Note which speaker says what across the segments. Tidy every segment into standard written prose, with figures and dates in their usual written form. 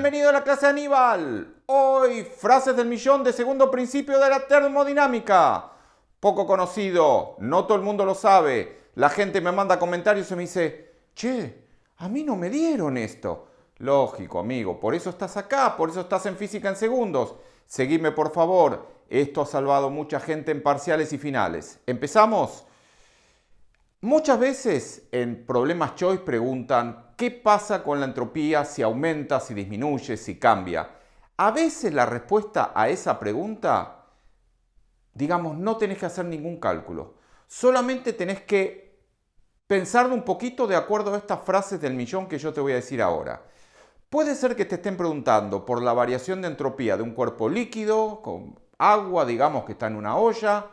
Speaker 1: bienvenido a la clase de Aníbal. Hoy, frases del millón de segundo principio de la termodinámica. Poco conocido, no todo el mundo lo sabe. La gente me manda comentarios y me dice, che, a mí no me dieron esto. Lógico, amigo, por eso estás acá, por eso estás en física en segundos. Seguime, por favor. Esto ha salvado mucha gente en parciales y finales. ¿Empezamos? Muchas veces en problemas choice preguntan ¿qué pasa con la entropía si aumenta, si disminuye, si cambia? A veces la respuesta a esa pregunta, digamos, no tenés que hacer ningún cálculo. Solamente tenés que pensarlo un poquito de acuerdo a estas frases del millón que yo te voy a decir ahora. Puede ser que te estén preguntando por la variación de entropía de un cuerpo líquido, con agua, digamos, que está en una olla.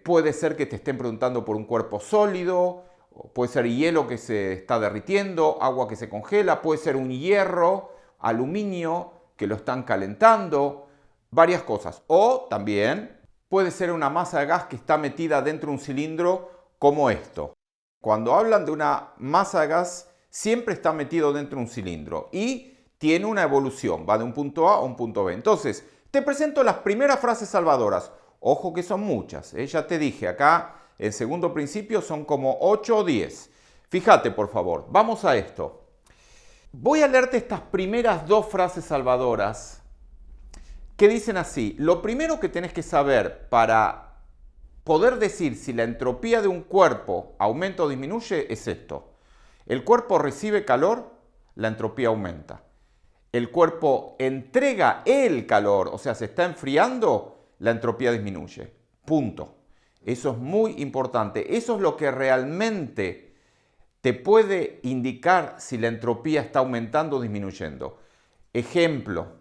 Speaker 1: Puede ser que te estén preguntando por un cuerpo sólido, puede ser hielo que se está derritiendo, agua que se congela, puede ser un hierro, aluminio que lo están calentando, varias cosas. O también puede ser una masa de gas que está metida dentro de un cilindro como esto. Cuando hablan de una masa de gas, siempre está metido dentro de un cilindro y tiene una evolución, va de un punto A a un punto B. Entonces, te presento las primeras frases salvadoras. Ojo que son muchas, ya te dije, acá en segundo principio son como 8 o 10. Fíjate, por favor, vamos a esto. Voy a leerte estas primeras dos frases salvadoras que dicen así. Lo primero que tenés que saber para poder decir si la entropía de un cuerpo aumenta o disminuye es esto. El cuerpo recibe calor, la entropía aumenta. El cuerpo entrega el calor, o sea, se está enfriando, la entropía disminuye. Punto. Eso es muy importante. Eso es lo que realmente te puede indicar si la entropía está aumentando o disminuyendo. Ejemplo,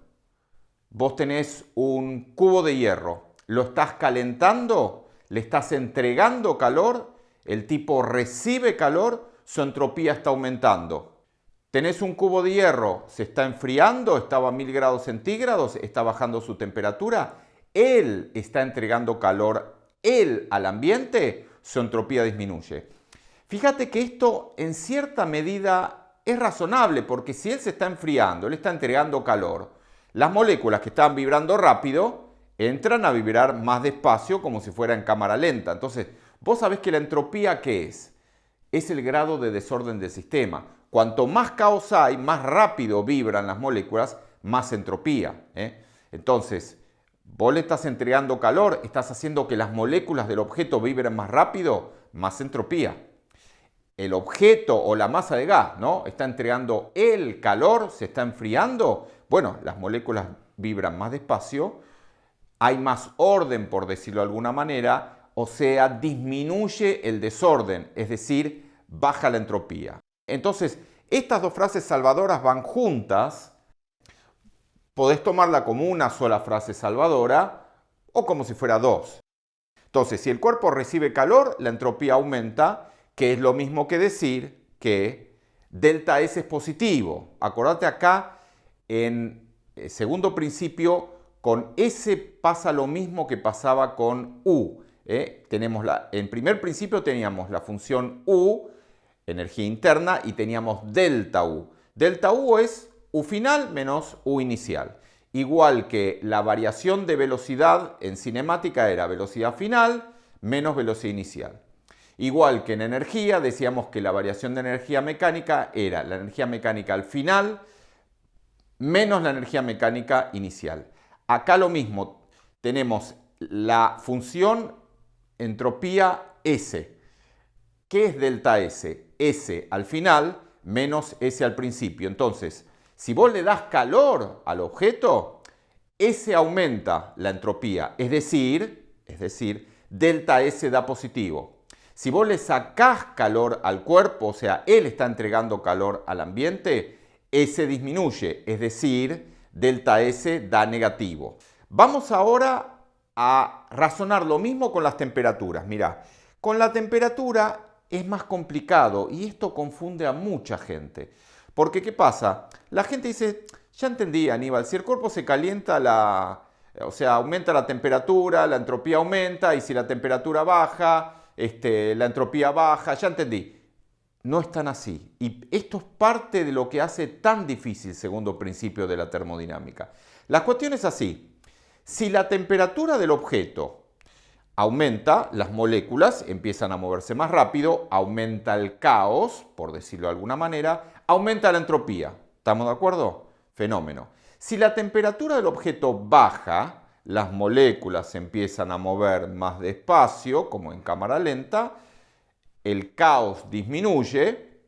Speaker 1: vos tenés un cubo de hierro, lo estás calentando, le estás entregando calor, el tipo recibe calor, su entropía está aumentando. Tenés un cubo de hierro, se está enfriando, estaba a 1000 grados centígrados, está bajando su temperatura, él está entregando calor, él al ambiente, su entropía disminuye. Fíjate que esto en cierta medida es razonable, porque si él se está enfriando, él está entregando calor, las moléculas que están vibrando rápido entran a vibrar más despacio como si fuera en cámara lenta. Entonces, vos sabés que la entropía, ¿qué es? Es el grado de desorden del sistema. Cuanto más caos hay, más rápido vibran las moléculas, más entropía. Entonces, vos le estás entregando calor, estás haciendo que las moléculas del objeto vibren más rápido, más entropía. El objeto o la masa de gas, ¿no? Está entregando el calor, se está enfriando. Bueno, las moléculas vibran más despacio, hay más orden, por decirlo de alguna manera, o sea, disminuye el desorden, es decir, baja la entropía. Entonces, estas dos frases salvadoras van juntas. Podés tomarla como una sola frase salvadora o como si fuera dos. Entonces, si el cuerpo recibe calor, la entropía aumenta, que es lo mismo que decir que delta S es positivo. Acordate acá, en segundo principio, con S pasa lo mismo que pasaba con U. En primer principio teníamos la función U, energía interna, y teníamos delta U. Delta U es U final menos U inicial. Igual que la variación de velocidad en cinemática era velocidad final menos velocidad inicial. Igual que en energía decíamos que la variación de energía mecánica era la energía mecánica al final menos la energía mecánica inicial. Acá lo mismo, tenemos la función entropía S. ¿Qué es delta S? S al final menos S al principio. Entonces, si vos le das calor al objeto, S aumenta la entropía, es decir, delta S da positivo. Si vos le sacás calor al cuerpo, o sea, él está entregando calor al ambiente, S disminuye, es decir, delta S da negativo. Vamos ahora a razonar lo mismo con las temperaturas. Mirá, con la temperatura es más complicado y esto confunde a mucha gente. Porque, ¿qué pasa? La gente dice, ya entendí, Aníbal, si el cuerpo se calienta, aumenta la temperatura, la entropía aumenta, y si la temperatura baja, la entropía baja, ya entendí. no es tan así. Y esto es parte de lo que hace tan difícil el segundo principio de la termodinámica. La cuestión es así. Si la temperatura del objeto aumenta, las moléculas empiezan a moverse más rápido, aumenta el caos, por decirlo de alguna manera, aumenta la entropía. ¿Estamos de acuerdo? Fenómeno. Si la temperatura del objeto baja, las moléculas se empiezan a mover más despacio, como en cámara lenta, el caos disminuye,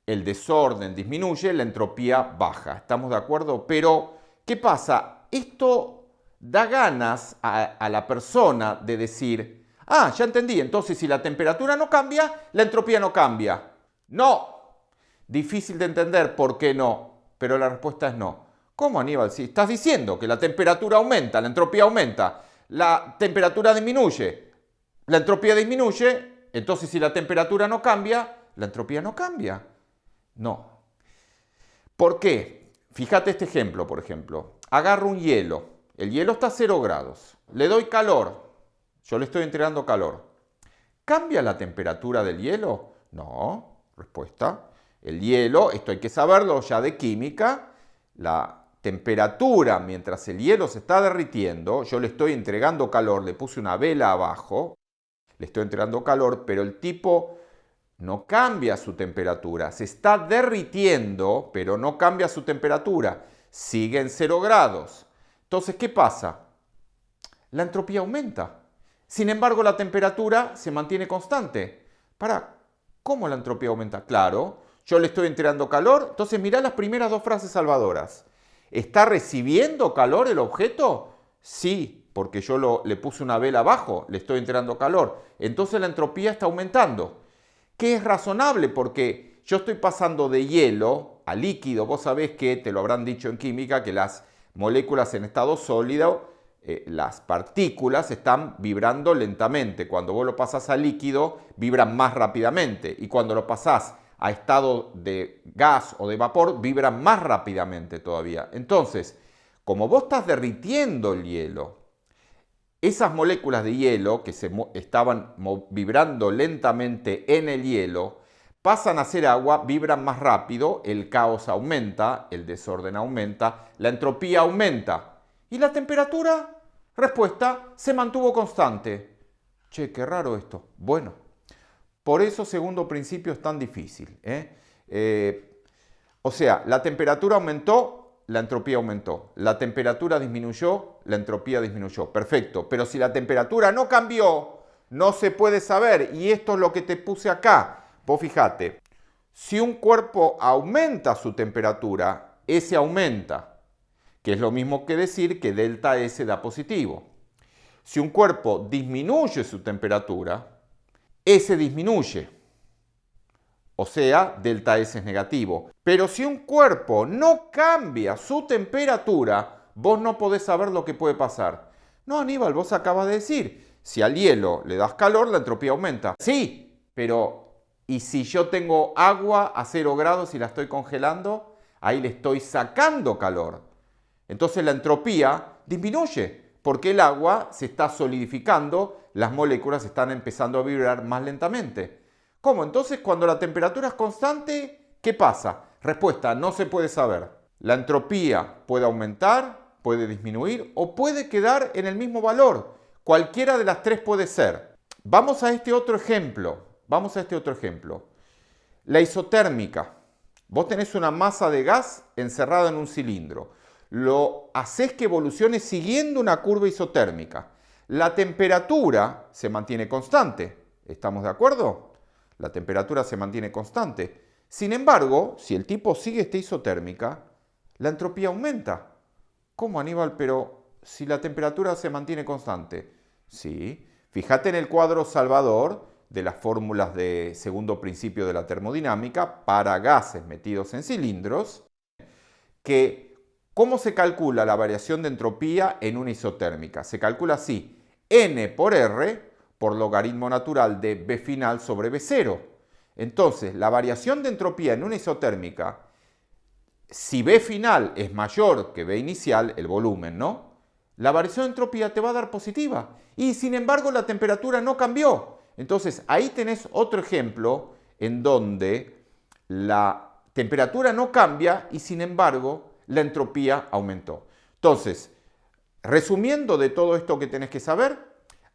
Speaker 1: el desorden disminuye, la entropía baja. ¿Estamos de acuerdo? Pero, ¿qué pasa? Esto da ganas a la persona de decir, ah, ya entendí, entonces si la temperatura no cambia, la entropía no cambia. No. Difícil de entender por qué no, pero la respuesta es no. ¿Cómo, Aníbal? Si estás diciendo que la temperatura aumenta, la entropía aumenta, la temperatura disminuye, la entropía disminuye, entonces si la temperatura no cambia, la entropía no cambia. No. ¿Por qué? Fíjate este ejemplo, por ejemplo. Agarro un hielo. El hielo está a 0 grados. Le doy calor. Yo le estoy entregando calor. ¿Cambia la temperatura del hielo? No. Respuesta. El hielo, esto hay que saberlo ya de química, la temperatura mientras el hielo se está derritiendo, yo le estoy entregando calor, le puse una vela abajo, le estoy entregando calor, pero el tipo no cambia su temperatura, se está derritiendo, pero no cambia su temperatura, sigue en 0 grados. Entonces, ¿qué pasa? La entropía aumenta. Sin embargo, la temperatura se mantiene constante. ¿Cómo la entropía aumenta? Claro, yo le estoy entregando calor, entonces mirá las primeras dos frases salvadoras. ¿Está recibiendo calor el objeto? Sí, porque yo le puse una vela abajo, le estoy entregando calor. Entonces la entropía está aumentando. Que es razonable porque yo estoy pasando de hielo a líquido. Vos sabés que, te lo habrán dicho en química, que las moléculas en estado sólido, las partículas están vibrando lentamente. Cuando vos lo pasás a líquido, vibran más rápidamente. Y cuando lo pasás a estado de gas o de vapor, vibran más rápidamente todavía. Entonces, como vos estás derritiendo el hielo, esas moléculas de hielo que estaban vibrando lentamente en el hielo, pasan a ser agua, vibran más rápido, el caos aumenta, el desorden aumenta, la entropía aumenta. ¿Y la temperatura? Respuesta, se mantuvo constante. Che, qué raro esto. Bueno, por eso segundo principio es tan difícil. O sea, la temperatura aumentó, la entropía aumentó. La temperatura disminuyó, la entropía disminuyó. Perfecto, pero si la temperatura no cambió, no se puede saber. Y esto es lo que te puse acá. Vos fijate, si un cuerpo aumenta su temperatura, ese aumenta, que es lo mismo que decir que delta S da positivo. Si un cuerpo disminuye su temperatura, S disminuye. O sea, delta S es negativo. Pero si un cuerpo no cambia su temperatura, vos no podés saber lo que puede pasar. No, Aníbal, vos acabas de decir, si al hielo le das calor, la entropía aumenta. Sí, pero ¿y si yo tengo agua a 0 grados y la estoy congelando? Ahí le estoy sacando calor. Entonces la entropía disminuye, porque el agua se está solidificando, las moléculas están empezando a vibrar más lentamente. ¿Cómo? Entonces, cuando la temperatura es constante, ¿qué pasa? Respuesta, no se puede saber. La entropía puede aumentar, puede disminuir o puede quedar en el mismo valor. Cualquiera de las tres puede ser. Vamos a este otro ejemplo. La isotérmica. Vos tenés una masa de gas encerrada en un cilindro. Lo hacés que evolucione siguiendo una curva isotérmica. La temperatura se mantiene constante. ¿Estamos de acuerdo? La temperatura se mantiene constante. Sin embargo, si el tipo sigue esta isotérmica, la entropía aumenta. ¿Cómo, Aníbal? Pero si la temperatura se mantiene constante. Sí. Fíjate en el cuadro salvador de las fórmulas de segundo principio de la termodinámica para gases metidos en cilindros, que ¿cómo se calcula la variación de entropía en una isotérmica? Se calcula así, N por R por logaritmo natural de B final sobre B0. Entonces, la variación de entropía en una isotérmica, si B final es mayor que B inicial, el volumen, ¿no? La variación de entropía te va a dar positiva. Y sin embargo, la temperatura no cambió. Entonces, ahí tenés otro ejemplo en donde la temperatura no cambia y sin embargo la entropía aumentó. Entonces, resumiendo de todo esto que tenés que saber,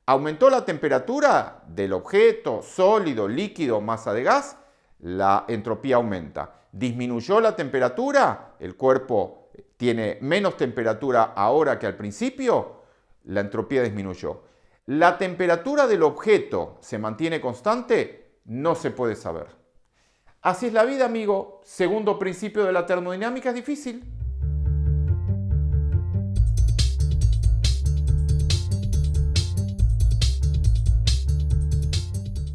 Speaker 1: aumentó la temperatura del objeto, sólido, líquido, masa de gas, la entropía aumenta. Disminuyó la temperatura, el cuerpo tiene menos temperatura ahora que al principio, la entropía disminuyó. La temperatura del objeto se mantiene constante, no se puede saber. Así es la vida, amigo. Segundo principio de la termodinámica es difícil.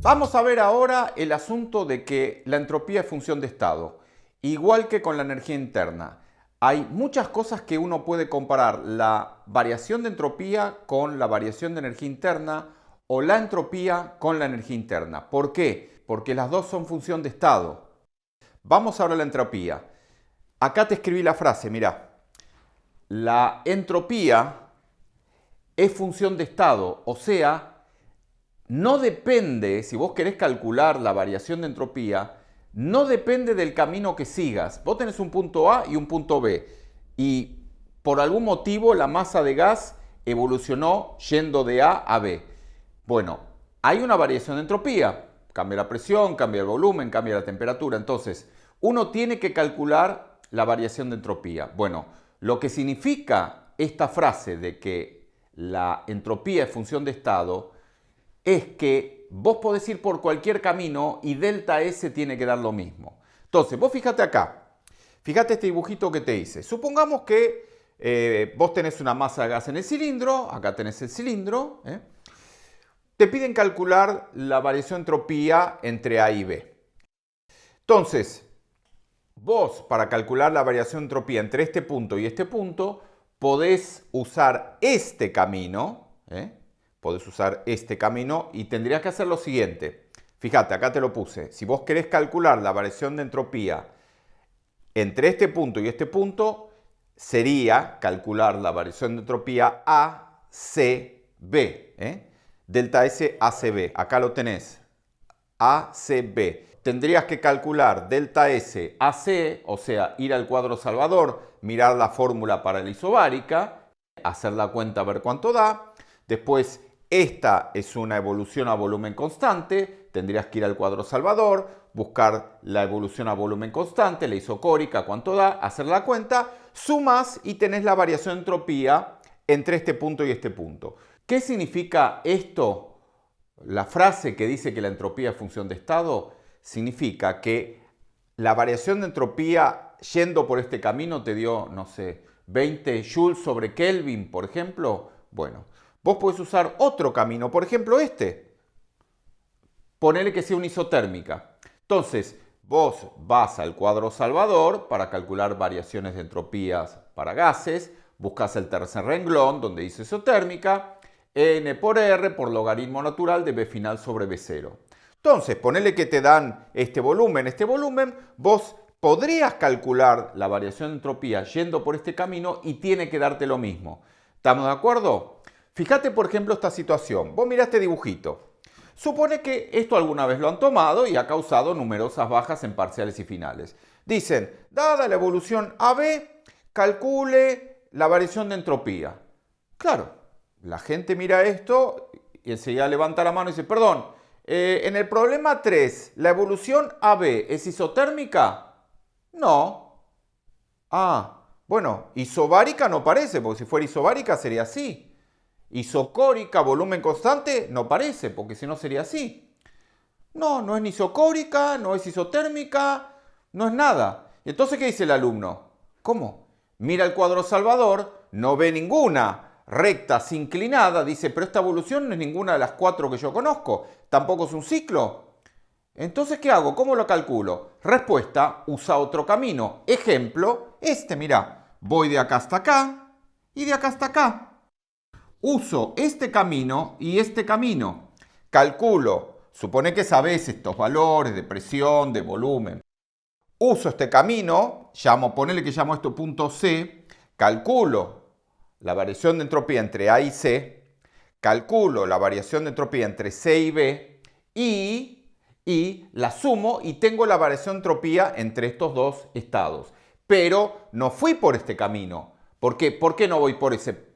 Speaker 1: Vamos a ver ahora el asunto de que la entropía es función de estado, igual que con la energía interna. Hay muchas cosas que uno puede comparar la variación de entropía con la variación de energía interna o la entropía con la energía interna. ¿Por qué? Porque las dos son función de estado. Vamos ahora a la entropía. Acá te escribí la frase, mirá. La entropía es función de estado, o sea, no depende, si vos querés calcular la variación de entropía, no depende del camino que sigas. Vos tenés un punto A y un punto B y por algún motivo la masa de gas evolucionó yendo de A a B. Bueno, hay una variación de entropía. Cambia la presión, cambia el volumen, cambia la temperatura. Entonces, uno tiene que calcular la variación de entropía. Bueno, lo que significa esta frase de que la entropía es función de estado es que vos podés ir por cualquier camino y delta S tiene que dar lo mismo. Entonces, vos fíjate acá, fíjate este dibujito que te hice. Supongamos que vos tenés una masa de gas en el cilindro, acá tenés el cilindro, te piden calcular la variación de entropía entre A y B. Entonces, vos para calcular la variación de entropía entre este punto y este punto, podés usar este camino, podés usar este camino y tendrías que hacer lo siguiente. Fíjate, acá te lo puse. Si vos querés calcular la variación de entropía entre este punto y este punto, sería calcular la variación de entropía ACB. Delta S ACB. Acá lo tenés. ACB. Tendrías que calcular delta S AC, o sea, ir al cuadro salvador, mirar la fórmula para la isobárica, hacer la cuenta a ver cuánto da. Después, esta es una evolución a volumen constante, tendrías que ir al cuadro salvador, buscar la evolución a volumen constante, la isocórica, cuánto da, hacer la cuenta, sumas y tenés la variación de entropía entre este punto y este punto. ¿Qué significa esto? La frase que dice que la entropía es función de estado significa que la variación de entropía yendo por este camino te dio, no sé, 20 joules sobre Kelvin, por ejemplo. Bueno, vos podés usar otro camino, por ejemplo este. Ponele que sea una isotérmica. Entonces, vos vas al cuadro salvador para calcular variaciones de entropías para gases, buscas el tercer renglón donde dice isotérmica, N por R por logaritmo natural de B final sobre B0. Entonces, ponele que te dan este volumen, vos podrías calcular la variación de entropía yendo por este camino y tiene que darte lo mismo. ¿Estamos de acuerdo? Fíjate, por ejemplo, esta situación. Vos mirá este dibujito. Supone que esto alguna vez lo han tomado y ha causado numerosas bajas en parciales y finales. Dicen, dada la evolución AB, calcule la variación de entropía. Claro, la gente mira esto y enseguida levanta la mano y dice, perdón, en el problema 3, ¿la evolución AB es isotérmica? No. Ah, bueno, isobárica no parece, porque si fuera isobárica sería así. Isocórica, volumen constante, no parece, porque si no sería así. No, no es ni isocórica, no es isotérmica, no es nada. ¿Y entonces qué dice el alumno? ¿Cómo? Mira el cuadro salvador, no ve ninguna rectas inclinada, dice, pero esta evolución no es ninguna de las 4 que yo conozco, tampoco es un ciclo. Entonces, ¿qué hago? ¿Cómo lo calculo? Respuesta, usa otro camino. Ejemplo, mirá, voy de acá hasta acá y de acá hasta acá. Uso este camino y este camino. Calculo, supone que sabes estos valores de presión, de volumen. Uso este camino, ponele que llamo esto punto C, calculo la variación de entropía entre A y C, calculo la variación de entropía entre C y B y y la sumo y tengo la variación de entropía entre estos dos estados. Pero no fui por este camino. ¿Por qué? ¿Por qué no voy por ese?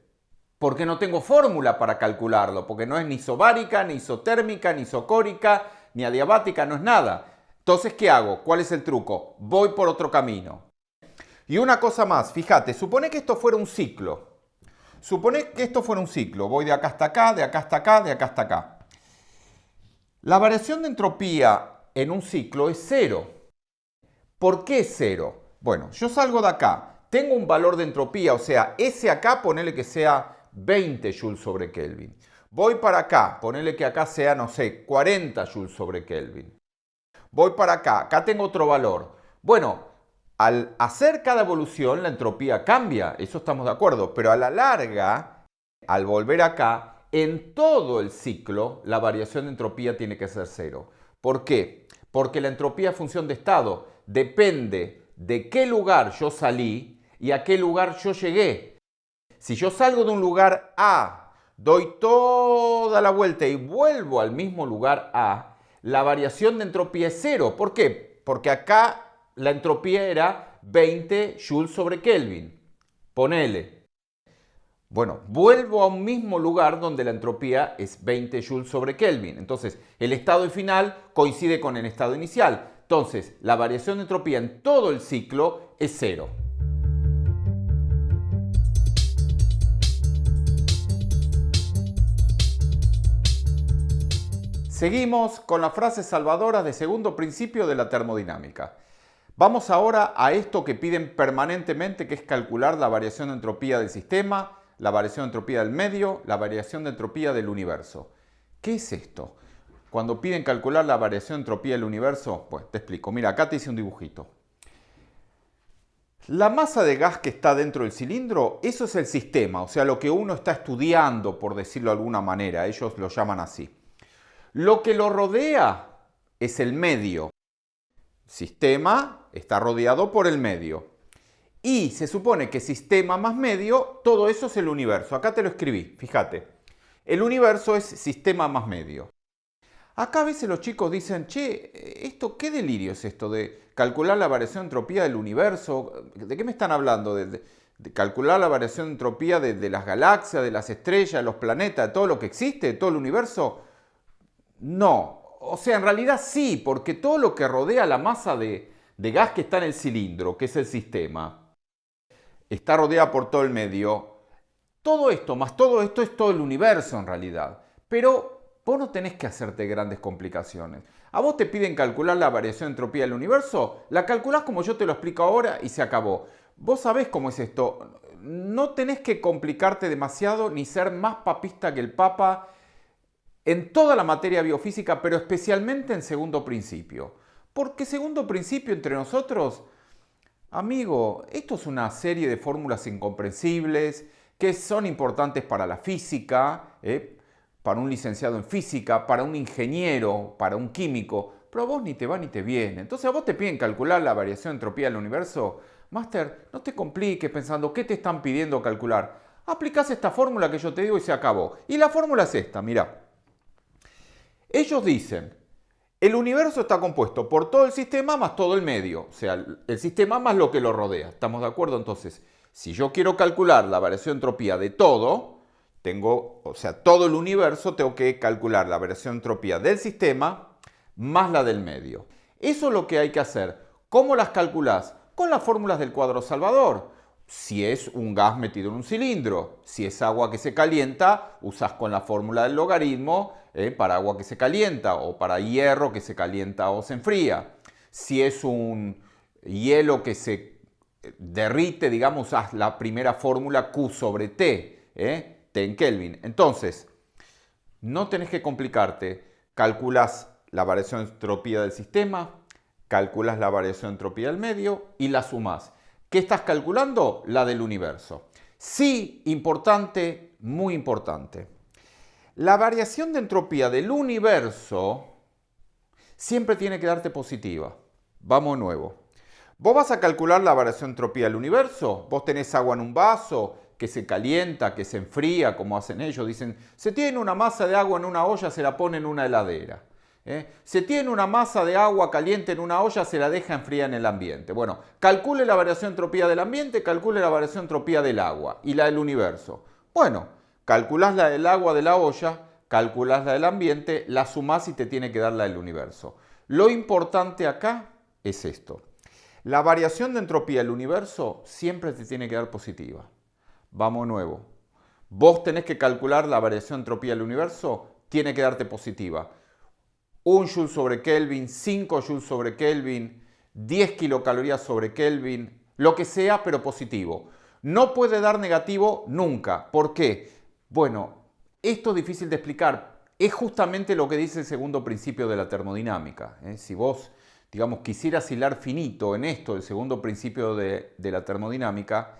Speaker 1: Porque no tengo fórmula para calcularlo, porque no es ni isobárica, ni isotérmica, ni isocórica, ni adiabática, no es nada. Entonces, ¿qué hago? ¿Cuál es el truco? Voy por otro camino. Y una cosa más, fíjate, supone que esto fuera un ciclo. Supone que esto fuera un ciclo. Voy de acá hasta acá, de acá hasta acá, de acá hasta acá. La variación de entropía en un ciclo es cero. ¿Por qué es cero? Bueno, yo salgo de acá, tengo un valor de entropía, o sea, ese acá ponele que sea 20 joules sobre Kelvin. Voy para acá, ponele que acá sea, no sé, 40 joules sobre Kelvin. Voy para acá, acá tengo otro valor. Bueno, al hacer cada evolución la entropía cambia, eso estamos de acuerdo, pero a la larga, al volver acá, en todo el ciclo la variación de entropía tiene que ser cero. ¿Por qué? Porque la entropía es función de estado, depende de qué lugar yo salí y a qué lugar yo llegué. Si yo salgo de un lugar A, doy toda la vuelta y vuelvo al mismo lugar A, la variación de entropía es cero. ¿Por qué? Porque acá la entropía era 20 joules sobre Kelvin. Ponele. Bueno, vuelvo a un mismo lugar donde la entropía es 20 joules sobre Kelvin. Entonces, el estado final coincide con el estado inicial. Entonces, la variación de entropía en todo el ciclo es cero. Seguimos con las frases salvadoras de segundo principio de la termodinámica. Vamos ahora a esto que piden permanentemente, que es calcular la variación de entropía del sistema, la variación de entropía del medio, la variación de entropía del universo. ¿Qué es esto? Cuando piden calcular la variación de entropía del universo, pues te explico. Mira, acá te hice un dibujito. La masa de gas que está dentro del cilindro, eso es el sistema, o sea, lo que uno está estudiando, por decirlo de alguna manera, ellos lo llaman así. Lo que lo rodea es el medio. Sistema está rodeado por el medio. Y se supone que sistema más medio, todo eso es el universo. Acá te lo escribí, fíjate. El universo es sistema más medio. Acá a veces los chicos dicen, che, ¿qué delirio es esto de calcular la variación de entropía del universo? ¿De qué me están hablando? ¿De calcular la variación de entropía de las galaxias, de las estrellas, de los planetas, de todo lo que existe, de todo el universo? No. O sea, en realidad sí, porque todo lo que rodea la masa de gas que está en el cilindro, que es el sistema, está rodeada por todo el medio. Todo esto, más todo esto, es todo el universo en realidad. Pero vos no tenés que hacerte grandes complicaciones. A vos te piden calcular la variación de entropía del universo, la calculás como yo te lo explico ahora y se acabó. Vos sabés cómo es esto. No tenés que complicarte demasiado ni ser más papista que el Papa en toda la materia biofísica, pero especialmente en segundo principio. Porque segundo principio entre nosotros, amigo, esto es una serie de fórmulas incomprensibles que son importantes para la física, para un licenciado en física, para un ingeniero, para un químico, pero a vos ni te va ni te viene. Entonces a vos te piden calcular la variación de entropía del universo. Máster, no te compliques pensando qué te están pidiendo calcular. Aplicás esta fórmula que yo te digo y se acabó. Y la fórmula es esta, mirá. Ellos dicen, el universo está compuesto por todo el sistema más todo el medio, o sea, el sistema más lo que lo rodea. ¿Estamos de acuerdo? Entonces, si yo quiero calcular la variación de entropía de todo, todo el universo, tengo que calcular la variación de entropía del sistema más la del medio. Eso es lo que hay que hacer. ¿Cómo las calculás? Con las fórmulas del cuadro salvador. Si es un gas metido en un cilindro, si es agua que se calienta, usas con la fórmula del logaritmo para agua que se calienta, o para hierro que se calienta o se enfría. Si es un hielo que se derrite, digamos, usas la primera fórmula Q sobre T, T en Kelvin. Entonces, no tenés que complicarte. Calculas la variación de entropía del sistema, calculas la variación de entropía del medio y la sumás. ¿Qué estás calculando? La del universo. Sí, importante, muy importante. La variación de entropía del universo siempre tiene que darte positiva. Vamos de nuevo. Vos vas a calcular la variación de entropía del universo. Vos tenés agua en un vaso que se calienta, que se enfría, como hacen ellos. Dicen, se tiene una masa de agua en una olla, se la pone en una heladera. Se tiene una masa de agua caliente en una olla, se la deja enfriar en el ambiente. Bueno, calcule la variación de entropía del ambiente, calcule la variación de entropía del agua y la del universo. Bueno, calculás la del agua de la olla, calculás la del ambiente, la sumás y te tiene que dar la del universo. Lo importante acá es esto. La variación de entropía del universo siempre te tiene que dar positiva. Vamos de nuevo. Vos tenés que calcular la variación de entropía del universo, tiene que darte positiva. 1 Joule sobre Kelvin, 5 Joule sobre Kelvin, 10 kilocalorías sobre Kelvin, lo que sea, pero positivo. No puede dar negativo nunca. ¿Por qué? Bueno, esto es difícil de explicar. Es justamente lo que dice el segundo principio de la termodinámica. Si vos, digamos, quisieras hilar finito en esto, el segundo principio de la termodinámica,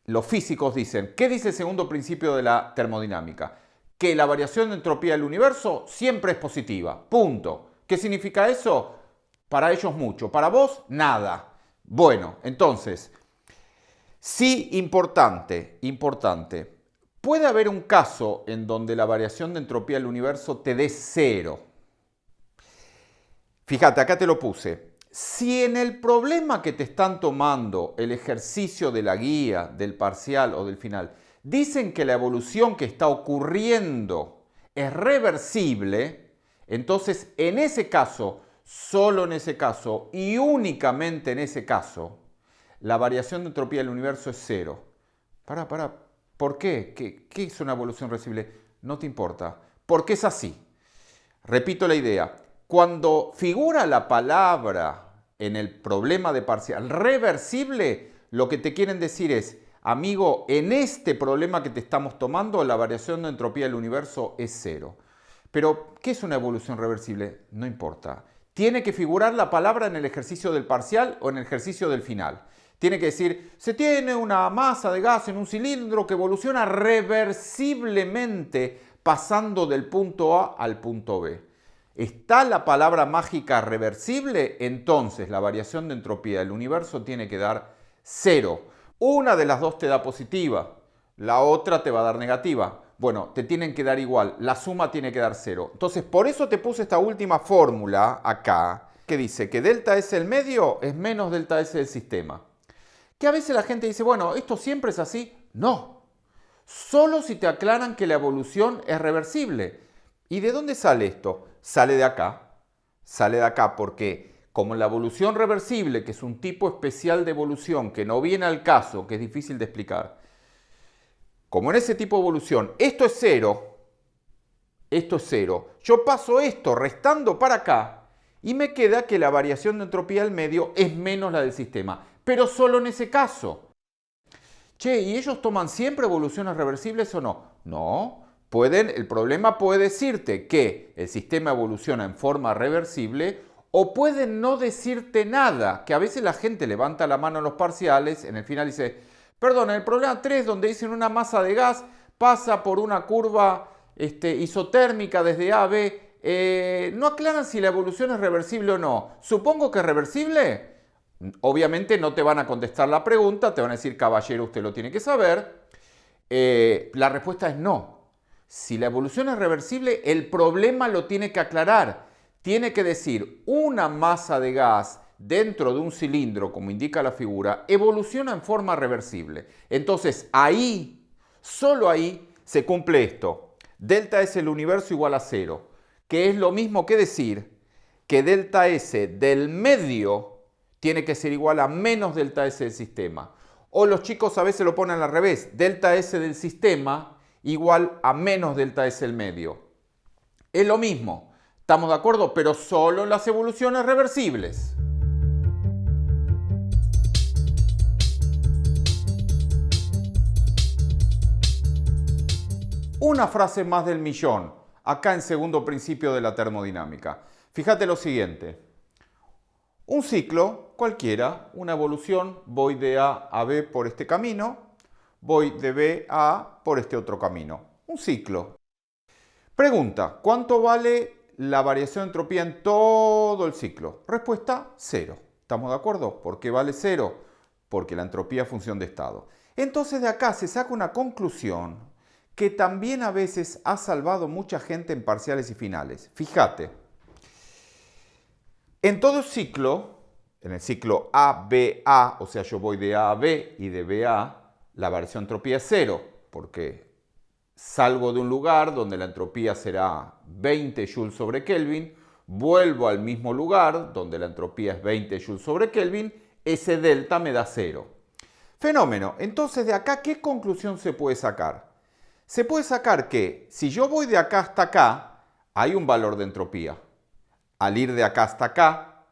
Speaker 1: los físicos dicen, ¿qué dice el segundo principio de la termodinámica? Que la variación de entropía del universo siempre es positiva. Punto. ¿Qué significa eso? Para ellos mucho. Para vos, nada. Bueno, entonces, sí, importante. Puede haber un caso en donde la variación de entropía del universo te dé 0. Fíjate, acá te lo puse. Si en el problema que te están tomando el ejercicio de la guía, del parcial o del final, dicen que la evolución que está ocurriendo es reversible, entonces en ese caso, solo en ese caso y únicamente en ese caso, la variación de entropía del universo es 0. ¿Por qué? ¿Qué es una evolución reversible? No te importa, porque es así. Repito la idea. Cuando figura la palabra en el problema de parcial reversible, lo que te quieren decir es, amigo, en este problema que te estamos tomando, la variación de entropía del universo es 0. Pero, ¿qué es una evolución reversible? No importa. Tiene que figurar la palabra en el ejercicio del parcial o en el ejercicio del final. Tiene que decir, se tiene una masa de gas en un cilindro que evoluciona reversiblemente pasando del punto A al punto B. ¿Está la palabra mágica reversible? Entonces la variación de entropía del universo tiene que dar 0. Una de las dos te da positiva, la otra te va a dar negativa. Bueno, te tienen que dar igual, la suma tiene que dar 0. Entonces por eso te puse esta última fórmula acá, que dice que delta S del medio es menos delta S del sistema. Que a veces la gente dice, bueno, ¿esto siempre es así? No, solo si te aclaran que la evolución es reversible. ¿Y de dónde sale esto? Sale de acá porque como la evolución reversible, que es un tipo especial de evolución que no viene al caso, que es difícil de explicar, como en ese tipo de evolución esto es 0, yo paso esto restando para acá y me queda que la variación de entropía del medio es menos la del sistema, pero solo en ese caso. Che, ¿y ellos toman siempre evoluciones reversibles o no? No. El problema puede decirte que el sistema evoluciona en forma reversible o pueden no decirte nada, que a veces la gente levanta la mano en los parciales, en el final dice, perdón, en el problema 3 donde dicen una masa de gas pasa por una curva isotérmica desde A a B, no aclaran si la evolución es reversible o no. Supongo que es reversible. Obviamente no te van a contestar la pregunta, te van a decir, caballero, usted lo tiene que saber. La respuesta es no. Si la evolución es reversible, el problema lo tiene que aclarar. Tiene que decir, una masa de gas dentro de un cilindro, como indica la figura, evoluciona en forma reversible. Entonces, ahí, solo ahí, se cumple esto. Delta S del universo igual a 0, que es lo mismo que decir que delta S del medio tiene que ser igual a menos delta S del sistema. O los chicos a veces lo ponen al revés, delta S del sistema igual a menos delta S del medio. Es lo mismo, ¿estamos de acuerdo? Pero solo en las evoluciones reversibles. Una frase más del millón, acá en segundo principio de la termodinámica. Fíjate lo siguiente. Un ciclo cualquiera, una evolución, voy de A a B por este camino, voy de B a A por este otro camino. Un ciclo. Pregunta, ¿cuánto vale la variación de entropía en todo el ciclo? Respuesta, 0. ¿Estamos de acuerdo? ¿Por qué vale 0? Porque la entropía es función de estado. Entonces de acá se saca una conclusión que también a veces ha salvado mucha gente en parciales y finales. Fíjate, en todo ciclo, en el ciclo A-B-A, o sea, yo voy de A a B y de B a A, la variación de entropía es 0, porque salgo de un lugar donde la entropía será 20 joules sobre Kelvin, vuelvo al mismo lugar donde la entropía es 20 joules sobre Kelvin, ese delta me da 0. Fenómeno. Entonces, de acá, ¿qué conclusión se puede sacar? Se puede sacar que si yo voy de acá hasta acá, hay un valor de entropía. Al ir de acá hasta acá,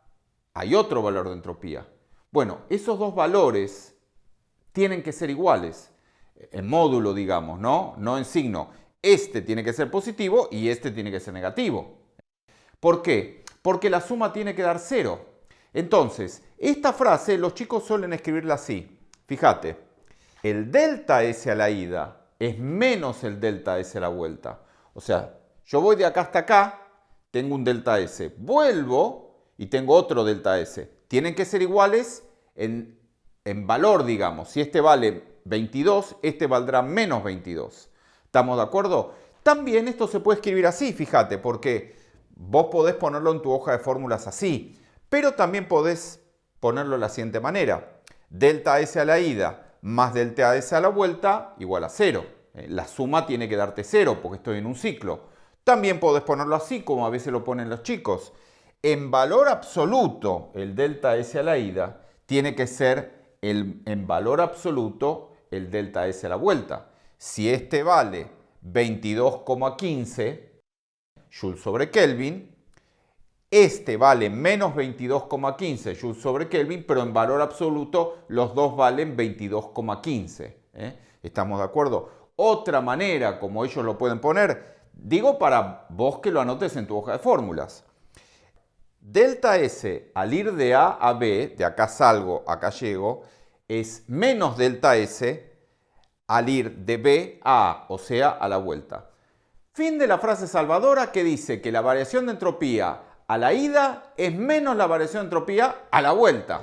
Speaker 1: hay otro valor de entropía. Bueno, esos dos valores tienen que ser iguales. En módulo, digamos, ¿no? No en signo. Este tiene que ser positivo y este tiene que ser negativo. ¿Por qué? Porque la suma tiene que dar 0. Entonces, esta frase los chicos suelen escribirla así. Fíjate, el delta S a la ida es menos el delta S a la vuelta. O sea, yo voy de acá hasta acá, tengo un delta S. Vuelvo y tengo otro delta S. Tienen que ser iguales en valor, digamos. Si este vale 22, este valdrá menos 22. ¿Estamos de acuerdo? También esto se puede escribir así, fíjate, porque vos podés ponerlo en tu hoja de fórmulas así, pero también podés ponerlo de la siguiente manera. Delta S a la ida más delta S a la vuelta igual a 0. La suma tiene que darte 0 porque estoy en un ciclo. También podés ponerlo así, como a veces lo ponen los chicos. En valor absoluto, el delta S a la ida tiene que ser en valor absoluto el delta S a la vuelta. Si este vale 22,15 joules sobre Kelvin, este vale menos 22,15 joules sobre Kelvin, pero en valor absoluto los dos valen 22,15. ¿Estamos de acuerdo? Otra manera, como ellos lo pueden poner, digo para vos que lo anotes en tu hoja de fórmulas. Delta S al ir de A a B, de acá salgo, acá llego, es menos delta S al ir de B a A, o sea, a la vuelta. Fin de la frase salvadora que dice que la variación de entropía a la ida es menos la variación de entropía a la vuelta.